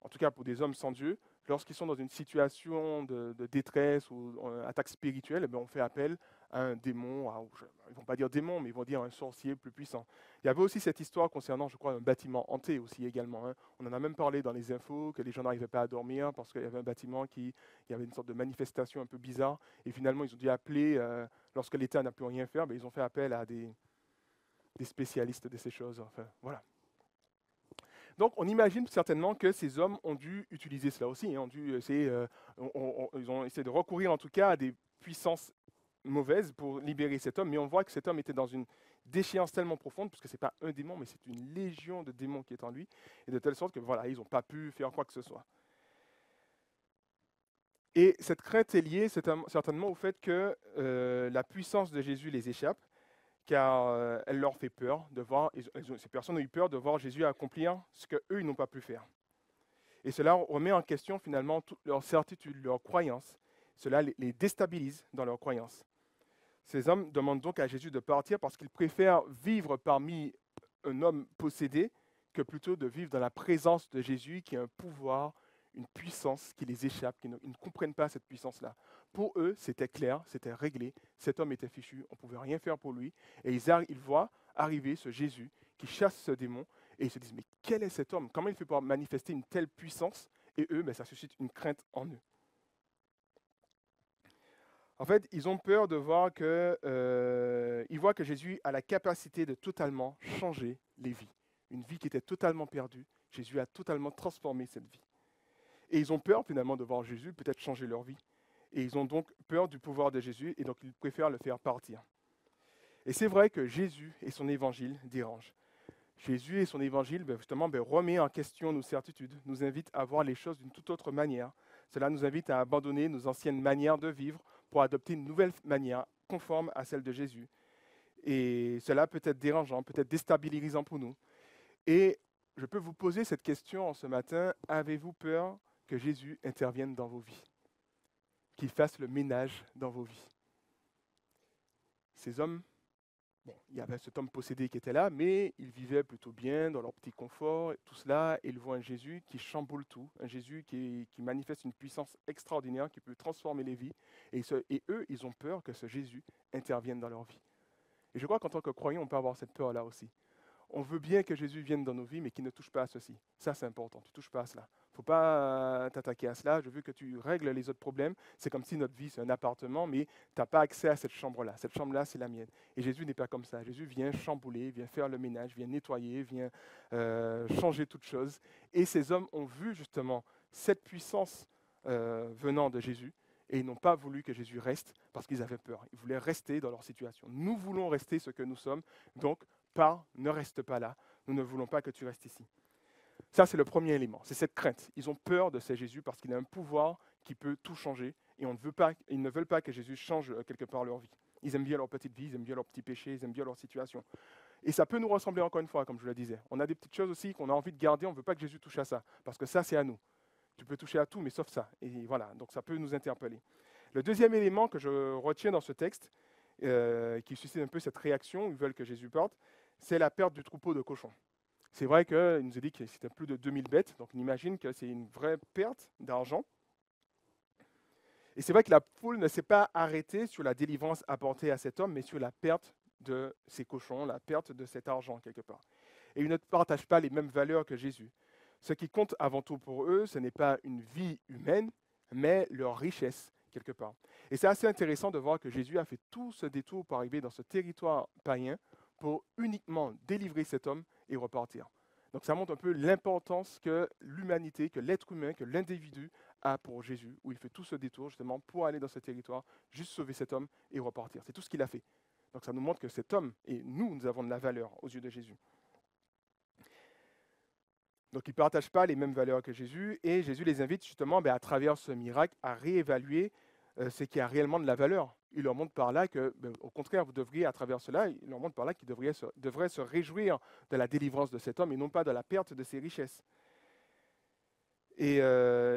en tout cas pour des hommes sans Dieu, lorsqu'ils sont dans une situation de détresse ou attaque spirituelle, on fait appel à un démon, ils ne vont pas dire démon, mais ils vont dire un sorcier plus puissant. Il y avait aussi cette histoire concernant, je crois, un bâtiment hanté aussi également. On en a même parlé dans les infos, que les gens n'arrivaient pas à dormir parce qu'il y avait un bâtiment il y avait une sorte de manifestation un peu bizarre, et finalement ils ont dû appeler, lorsque l'État n'a pu rien faire, ils ont fait appel à des spécialistes de ces choses. Enfin, voilà. Donc on imagine certainement que ces hommes ont dû utiliser cela aussi, hein, ont dû essayer, ils ont essayé de recourir en tout cas à des puissances mauvaises pour libérer cet homme, mais on voit que cet homme était dans une déchéance tellement profonde, puisque ce n'est pas un démon, mais c'est une légion de démons qui est en lui, et de telle sorte que voilà, ils n'ont pas pu faire quoi que ce soit. Et cette crainte est liée certainement au fait que la puissance de Jésus les échappe, car elle leur fait peur de voir, ces personnes ont eu peur de voir Jésus accomplir ce qu'eux, ils n'ont pas pu faire. Et cela remet en question finalement toute leur certitude, leur croyance. Cela les déstabilise dans leur croyance. Ces hommes demandent donc à Jésus de partir parce qu'ils préfèrent vivre parmi un homme possédé que plutôt de vivre dans la présence de Jésus qui a un pouvoir, une puissance qui les échappe, ils ne comprennent pas cette puissance-là. Pour eux, c'était clair, c'était réglé, cet homme était fichu, on ne pouvait rien faire pour lui. Et ils voient arriver ce Jésus qui chasse ce démon et ils se disent, mais quel est cet homme? Comment il fait pour manifester une telle puissance? Et eux, ça suscite une crainte en eux. En fait, ils ont peur de voir ils voient que Jésus a la capacité de totalement changer les vies. Une vie qui était totalement perdue, Jésus a totalement transformé cette vie. Et ils ont peur finalement de voir Jésus peut-être changer leur vie. Et ils ont donc peur du pouvoir de Jésus et donc ils préfèrent le faire partir. Et c'est vrai que Jésus et son évangile dérangent. Jésus et son évangile justement remet en question nos certitudes, nous invite à voir les choses d'une toute autre manière. Cela nous invite à abandonner nos anciennes manières de vivre pour adopter une nouvelle manière conforme à celle de Jésus. Et cela peut être dérangeant, peut être déstabilisant pour nous. Et je peux vous poser cette question en ce matin, avez-vous peur que Jésus intervienne dans vos vies? Qu'il fasse le ménage dans vos vies? Ces hommes, il y avait cet homme possédé qui était là, mais ils vivaient plutôt bien dans leur petit confort, et tout cela, et ils voient un Jésus qui chamboule tout, un Jésus qui manifeste une puissance extraordinaire, qui peut transformer les vies, et eux, ils ont peur que ce Jésus intervienne dans leur vie. Et je crois qu'en tant que croyant, on peut avoir cette peur-là aussi. On veut bien que Jésus vienne dans nos vies, mais qu'il ne touche pas à ceci. Ça, c'est important, tu ne touches pas à cela. Il ne faut pas t'attaquer à cela, je veux que tu règles les autres problèmes. C'est comme si notre vie, c'est un appartement, mais tu n'as pas accès à cette chambre-là. Cette chambre-là, c'est la mienne. Et Jésus n'est pas comme ça. Jésus vient chambouler, vient faire le ménage, vient nettoyer, vient changer toutes choses. Et ces hommes ont vu justement cette puissance venant de Jésus, et ils n'ont pas voulu que Jésus reste parce qu'ils avaient peur. Ils voulaient rester dans leur situation. Nous voulons rester ce que nous sommes, donc ne reste pas là, nous ne voulons pas que tu restes ici. Ça, c'est le premier élément, c'est cette crainte. Ils ont peur de ce Jésus parce qu'il a un pouvoir qui peut tout changer et ils ne veulent pas que Jésus change quelque part leur vie. Ils aiment bien leur petite vie, ils aiment bien leurs petits péchés, ils aiment bien leur situation. Et ça peut nous ressembler encore une fois, comme je le disais. On a des petites choses aussi qu'on a envie de garder, on ne veut pas que Jésus touche à ça, parce que ça, c'est à nous. Tu peux toucher à tout, mais sauf ça. Et voilà, donc ça peut nous interpeller. Le deuxième élément que je retiens dans ce texte, qui suscite un peu cette réaction, ils veulent que Jésus parte, c'est la perte du troupeau de cochons. C'est vrai qu'il nous a dit que c'était plus de 2000 bêtes, donc on imagine que c'est une vraie perte d'argent. Et c'est vrai que la foule ne s'est pas arrêtée sur la délivrance apportée à cet homme, mais sur la perte de ces cochons, la perte de cet argent quelque part. Et ils ne partagent pas les mêmes valeurs que Jésus. Ce qui compte avant tout pour eux, ce n'est pas une vie humaine, mais leur richesse quelque part. Et c'est assez intéressant de voir que Jésus a fait tout ce détour pour arriver dans ce territoire païen pour uniquement délivrer cet homme et repartir. Donc ça montre un peu l'importance que l'humanité, que l'être humain, que l'individu a pour Jésus, où il fait tout ce détour justement pour aller dans ce territoire, juste sauver cet homme et repartir. C'est tout ce qu'il a fait. Donc ça nous montre que cet homme et nous avons de la valeur aux yeux de Jésus. Donc ils ne partagent pas les mêmes valeurs que Jésus et Jésus les invite justement à travers ce miracle à réévaluer ce qui a réellement de la valeur. Il leur montre par là que, au contraire, vous devriez, à travers cela, il leur montre par là qu'ils devraient se réjouir de la délivrance de cet homme et non pas de la perte de ses richesses. Et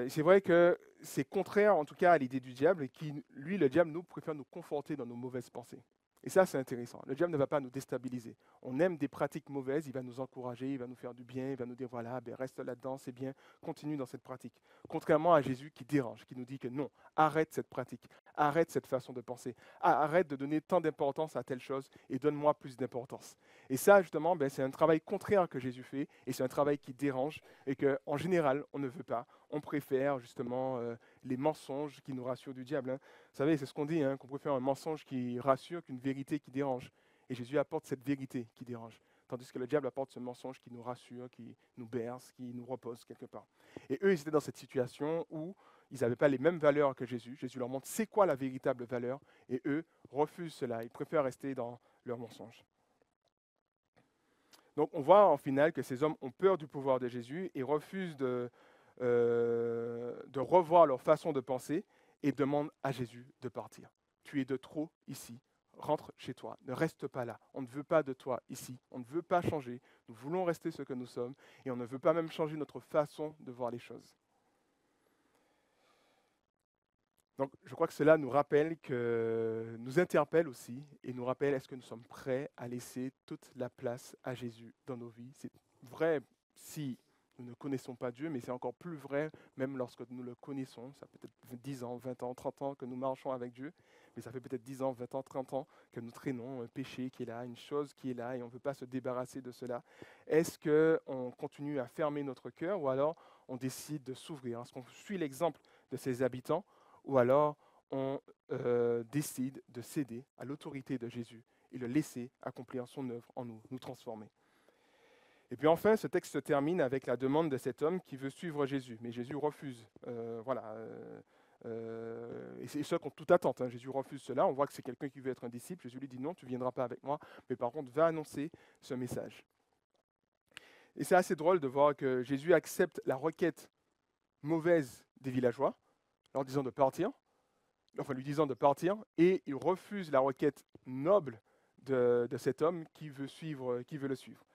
c'est vrai que c'est contraire, en tout cas, à l'idée du diable, et qui, lui, le diable, nous, préfère nous conforter dans nos mauvaises pensées. Et ça, c'est intéressant. Le diable ne va pas nous déstabiliser. On aime des pratiques mauvaises, il va nous encourager, il va nous faire du bien, il va nous dire, voilà, reste là-dedans, c'est bien, continue dans cette pratique. Contrairement à Jésus qui dérange, qui nous dit que non, arrête cette pratique, arrête cette façon de penser, arrête de donner tant d'importance à telle chose et donne-moi plus d'importance. Et ça, justement, c'est un travail contraire que Jésus fait, et c'est un travail qui dérange, et qu'en général, on ne veut pas. On préfère justement les mensonges qui nous rassurent du diable. Vous savez, c'est ce qu'on dit, qu'on préfère un mensonge qui rassure qu'une vérité qui dérange. Et Jésus apporte cette vérité qui dérange. tandis que le diable apporte ce mensonge qui nous rassure, qui nous berce, qui nous repose quelque part. Et eux, ils étaient dans cette situation où ils n'avaient pas les mêmes valeurs que Jésus. Jésus leur montre c'est quoi la véritable valeur, et eux refusent cela. Ils préfèrent rester dans leur mensonge. Donc on voit en final que ces hommes ont peur du pouvoir de Jésus et refusent de revoir leur façon de penser et demandent à Jésus de partir. Tu es de trop ici, rentre chez toi, ne reste pas là. On ne veut pas de toi ici, on ne veut pas changer. Nous voulons rester ce que nous sommes et on ne veut pas même changer notre façon de voir les choses. Donc je crois que cela nous rappelle, nous interpelle aussi et nous rappelle est-ce que nous sommes prêts à laisser toute la place à Jésus dans nos vies. C'est vrai si nous ne connaissons pas Dieu, mais c'est encore plus vrai même lorsque nous le connaissons. Ça peut être 10 ans, 20 ans, 30 ans que nous marchons avec Dieu, mais ça fait peut-être 10 ans, 20 ans, 30 ans que nous traînons un péché qui est là, une chose qui est là et on ne veut pas se débarrasser de cela. Est-ce qu'on continue à fermer notre cœur ou alors on décide de s'ouvrir? Est-ce qu'on suit l'exemple de ces habitants ou alors on décide de céder à l'autorité de Jésus et le laisser accomplir son œuvre en nous, nous transformer? Et puis enfin, ce texte se termine avec la demande de cet homme qui veut suivre Jésus. Mais Jésus refuse. Et c'est ça contre toute attente. Jésus refuse cela. On voit que c'est quelqu'un qui veut être un disciple. Jésus lui dit non, tu ne viendras pas avec moi, mais par contre, va annoncer ce message. Et c'est assez drôle de voir que Jésus accepte la requête mauvaise des villageois, leur disant de partir, enfin lui disant de partir, et il refuse la requête noble de cet homme qui veut le suivre.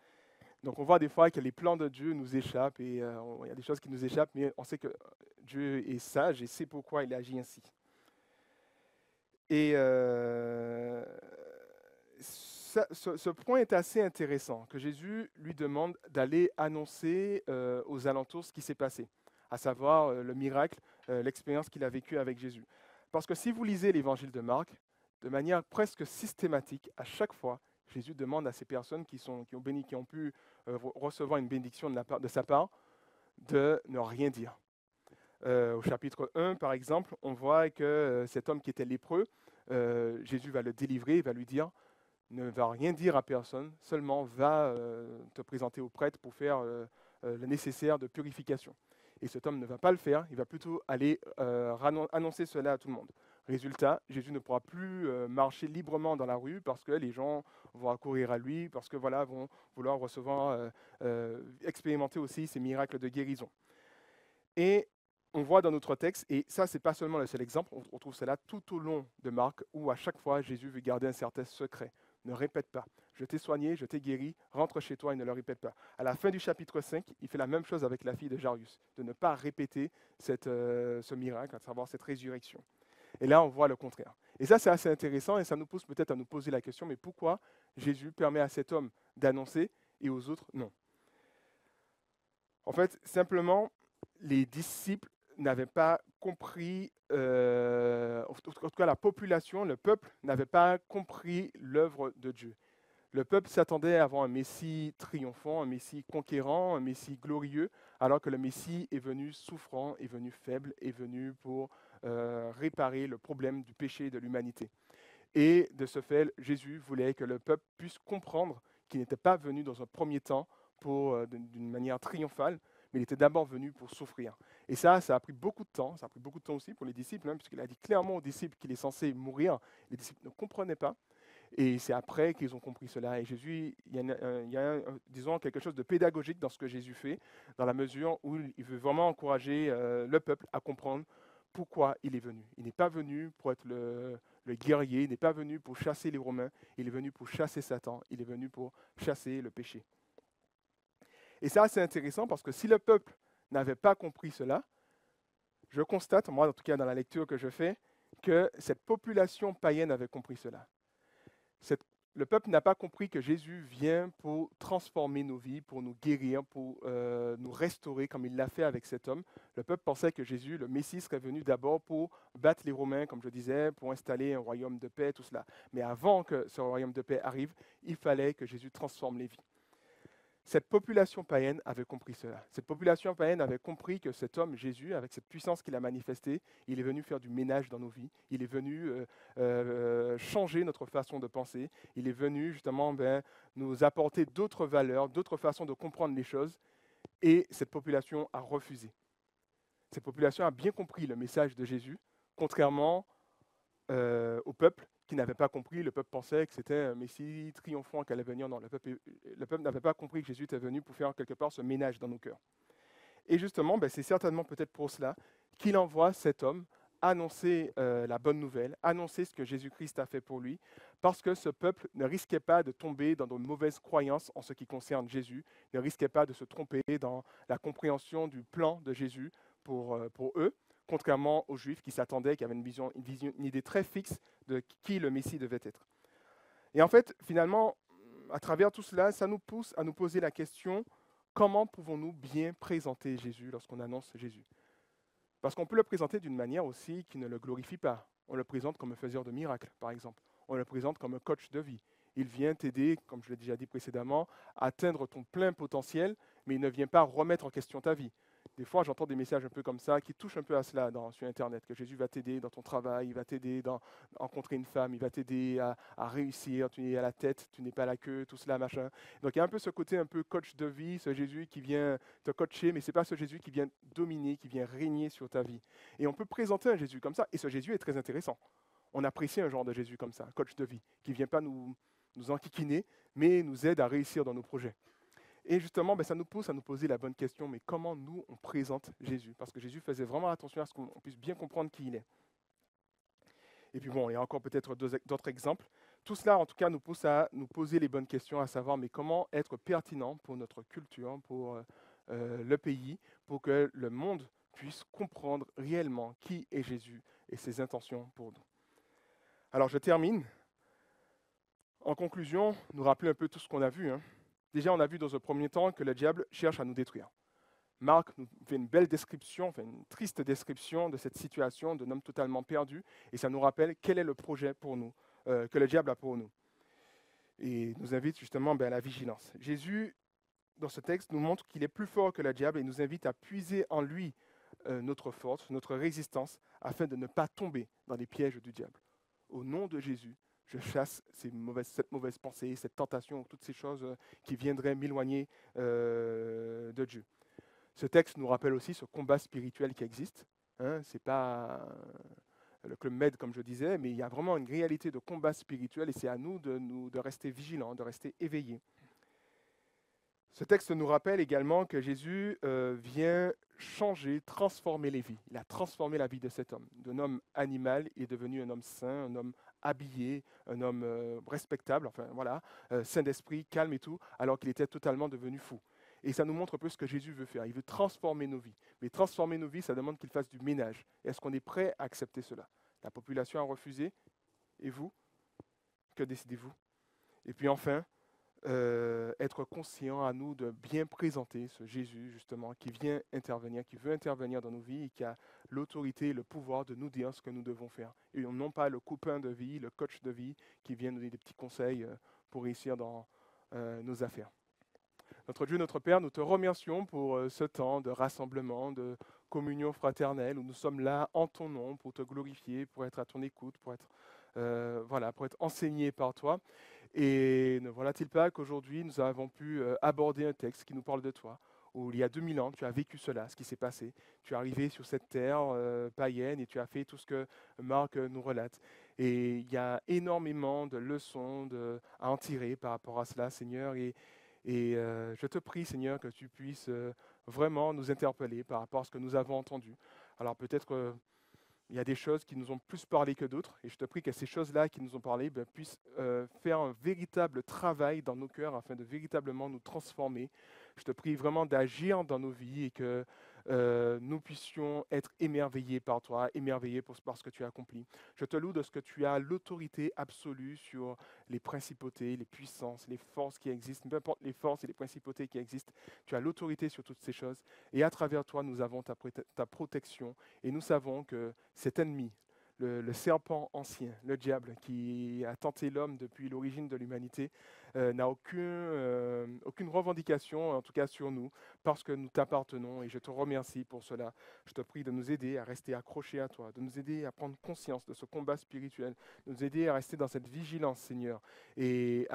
Donc on voit des fois que les plans de Dieu nous échappent et il y a des choses qui nous échappent, mais on sait que Dieu est sage et sait pourquoi il agit ainsi. Et ce point est assez intéressant, que Jésus lui demande d'aller annoncer aux alentours ce qui s'est passé, à savoir le miracle, l'expérience qu'il a vécue avec Jésus. Parce que si vous lisez l'évangile de Marc, de manière presque systématique, à chaque fois, Jésus demande à ces personnes qui ont pu recevoir une bénédiction de sa part, de ne rien dire. Au chapitre 1, par exemple, on voit que cet homme qui était lépreux, Jésus va le délivrer, il va lui dire, ne va rien dire à personne, seulement va te présenter au prêtre pour faire le nécessaire de purification. Et cet homme ne va pas le faire, il va plutôt aller annoncer cela à tout le monde. Résultat, Jésus ne pourra plus marcher librement dans la rue parce que les gens vont accourir à lui, parce que vont vouloir expérimenter aussi ces miracles de guérison. Et on voit dans notre texte, et ça c'est pas seulement le seul exemple, on trouve cela tout au long de Marc, où à chaque fois Jésus veut garder un certain secret. Ne répète pas. Je t'ai soigné, je t'ai guéri, rentre chez toi et ne le répète pas. À la fin du chapitre 5, il fait la même chose avec la fille de Jairus, de ne pas répéter ce miracle, à savoir cette résurrection. Et là, on voit le contraire. Et ça, c'est assez intéressant et ça nous pousse peut-être à nous poser la question, mais pourquoi Jésus permet à cet homme d'annoncer et aux autres non? En fait, simplement, les disciples n'avaient pas compris, en tout cas la population, le peuple n'avait pas compris l'œuvre de Dieu. Le peuple s'attendait à avoir un Messie triomphant, un Messie conquérant, un Messie glorieux, alors que le Messie est venu souffrant, est venu faible, est venu pour réparer le problème du péché de l'humanité. Et de ce fait, Jésus voulait que le peuple puisse comprendre qu'il n'était pas venu dans un premier temps d'une manière triomphale, mais il était d'abord venu pour souffrir. Et ça a pris beaucoup de temps. Ça a pris beaucoup de temps aussi pour les disciples, puisqu'il a dit clairement aux disciples qu'il est censé mourir. Les disciples ne comprenaient pas. Et c'est après qu'ils ont compris cela. Et Jésus, il y a disons, quelque chose de pédagogique dans ce que Jésus fait, dans la mesure où il veut vraiment encourager le peuple à comprendre pourquoi il est venu. Il n'est pas venu pour être le guerrier, il n'est pas venu pour chasser les Romains, il est venu pour chasser Satan, il est venu pour chasser le péché. Et ça, c'est intéressant parce que si le peuple n'avait pas compris cela, je constate, moi en tout cas dans la lecture que je fais, que cette population païenne avait compris cela. Le peuple n'a pas compris que Jésus vient pour transformer nos vies, pour nous guérir, pour nous restaurer comme il l'a fait avec cet homme. Le peuple pensait que Jésus, le Messie, serait venu d'abord pour battre les Romains, comme je disais, pour installer un royaume de paix, tout cela. Mais avant que ce royaume de paix arrive, il fallait que Jésus transforme les vies. Cette population païenne avait compris cela. Cette population païenne avait compris que cet homme, Jésus, avec cette puissance qu'il a manifestée, il est venu faire du ménage dans nos vies. Il est venu changer notre façon de penser. Il est venu justement nous apporter d'autres valeurs, d'autres façons de comprendre les choses. Et cette population a refusé. Cette population a bien compris le message de Jésus, contrairement au peuple qui n'avait pas compris. Le peuple pensait que c'était un Messie triomphant qui allait venir. Non, le peuple n'avait pas compris que Jésus était venu pour faire quelque part ce ménage dans nos cœurs. Et justement, c'est certainement peut-être pour cela qu'il envoie cet homme annoncer la bonne nouvelle, annoncer ce que Jésus-Christ a fait pour lui, parce que ce peuple ne risquait pas de tomber dans de mauvaises croyances en ce qui concerne Jésus, ne risquait pas de se tromper dans la compréhension du plan de Jésus pour eux, contrairement aux Juifs qui s'attendaient, qui avaient une idée très fixe de qui le Messie devait être. Et en fait, finalement, à travers tout cela, ça nous pousse à nous poser la question, comment pouvons-nous bien présenter Jésus lorsqu'on annonce Jésus? Parce qu'on peut le présenter d'une manière aussi qui ne le glorifie pas. On le présente comme un faiseur de miracles, par exemple. On le présente comme un coach de vie. Il vient t'aider, comme je l'ai déjà dit précédemment, à atteindre ton plein potentiel, mais il ne vient pas remettre en question ta vie. Des fois, j'entends des messages un peu comme ça qui touchent un peu à cela sur Internet, que Jésus va t'aider dans ton travail, il va t'aider à rencontrer une femme, il va t'aider à réussir, tu es à la tête, tu n'es pas à la queue, tout cela, machin. Donc il y a un peu ce côté un peu coach de vie, ce Jésus qui vient te coacher, mais ce n'est pas ce Jésus qui vient dominer, qui vient régner sur ta vie. Et on peut présenter un Jésus comme ça, et ce Jésus est très intéressant. On apprécie un genre de Jésus comme ça, coach de vie, qui ne vient pas nous enquiquiner, mais nous aide à réussir dans nos projets. Et justement, ça nous pousse à nous poser la bonne question, mais comment nous, on présente Jésus? Parce que Jésus faisait vraiment attention à ce qu'on puisse bien comprendre qui il est. Et puis il y a encore peut-être d'autres exemples. Tout cela, en tout cas, nous pousse à nous poser les bonnes questions, à savoir, mais comment être pertinent pour notre culture, pour le pays, pour que le monde puisse comprendre réellement qui est Jésus et ses intentions pour nous. Alors, je termine. En conclusion, nous rappeler un peu tout ce qu'on a vu. Déjà, on a vu dans un premier temps que le diable cherche à nous détruire. Marc nous fait une belle description, une triste description de cette situation d'un homme totalement perdu, et ça nous rappelle quel est le projet pour nous, que le diable a pour nous. Et nous invite justement à la vigilance. Jésus, dans ce texte, nous montre qu'il est plus fort que le diable et nous invite à puiser en lui notre force, notre résistance, afin de ne pas tomber dans les pièges du diable. Au nom de Jésus, je chasse cette mauvaise pensée, cette tentation, toutes ces choses qui viendraient m'éloigner de Dieu. Ce texte nous rappelle aussi ce combat spirituel qui existe. Ce n'est pas le Club Med, comme je disais, mais il y a vraiment une réalité de combat spirituel et c'est à nous de rester vigilants, de rester éveillés. Ce texte nous rappelle également que Jésus vient changer, transformer les vies. Il a transformé la vie de cet homme. D'un homme animal, il est devenu un homme saint, un homme habillé, un homme respectable, saint d'esprit, calme et tout, alors qu'il était totalement devenu fou. Et ça nous montre un peu ce que Jésus veut faire. Il veut transformer nos vies. Mais transformer nos vies, ça demande qu'il fasse du ménage. Est-ce qu'on est prêt à accepter cela? La population a refusé. Et vous? Que décidez-vous? Et puis enfin, être conscient à nous de bien présenter ce Jésus, justement, qui vient intervenir, qui veut intervenir dans nos vies et qui a l'autorité et le pouvoir de nous dire ce que nous devons faire. Et non pas le copain de vie, le coach de vie qui vient nous donner des petits conseils pour réussir dans nos affaires. Notre Dieu, notre Père, nous te remercions pour ce temps de rassemblement, de communion fraternelle, où nous sommes là en ton nom pour te glorifier, pour être à ton écoute, pour être enseignés par toi. Et ne voilà-t-il pas qu'aujourd'hui, nous avons pu aborder un texte qui nous parle de toi, où il y a 2000 ans, tu as vécu cela, ce qui s'est passé. Tu es arrivé sur cette terre païenne et tu as fait tout ce que Marc nous relate. Et il y a énormément de leçons à en tirer par rapport à cela, Seigneur. Et je te prie, Seigneur, que tu puisses vraiment nous interpeller par rapport à ce que nous avons entendu. Alors peut-être il y a des choses qui nous ont plus parlé que d'autres, et je te prie que ces choses-là qui nous ont parlé puissent faire un véritable travail dans nos cœurs afin de véritablement nous transformer. Je te prie vraiment d'agir dans nos vies et que nous puissions être émerveillés par toi, émerveillés par ce que tu as accompli. Je te loue de ce que tu as l'autorité absolue sur les principautés, les puissances, les forces qui existent, peu importe les forces et les principautés qui existent. Tu as l'autorité sur toutes ces choses et à travers toi, nous avons ta protection et nous savons que cet ennemi, le serpent ancien, le diable, qui a tenté l'homme depuis l'origine de l'humanité, n'a aucune revendication, en tout cas sur nous, parce que nous t'appartenons et je te remercie pour cela. Je te prie de nous aider à rester accrochés à toi, de nous aider à prendre conscience de ce combat spirituel, de nous aider à rester dans cette vigilance, Seigneur, et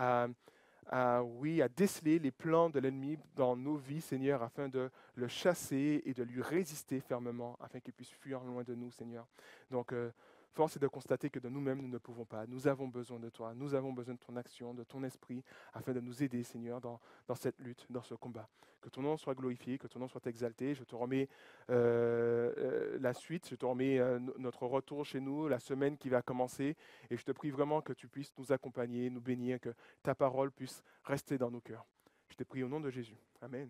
oui, à déceler les plans de l'ennemi dans nos vies, Seigneur, afin de le chasser et de lui résister fermement, afin qu'il puisse fuir loin de nous, Seigneur. Donc, force est de constater que de nous-mêmes, nous ne pouvons pas. Nous avons besoin de toi, nous avons besoin de ton action, de ton esprit, afin de nous aider, Seigneur, dans cette lutte, dans ce combat. Que ton nom soit glorifié, que ton nom soit exalté. Je te remets la suite, je te remets notre retour chez nous, la semaine qui va commencer, et je te prie vraiment que tu puisses nous accompagner, nous bénir, que ta parole puisse rester dans nos cœurs. Je te prie au nom de Jésus. Amen.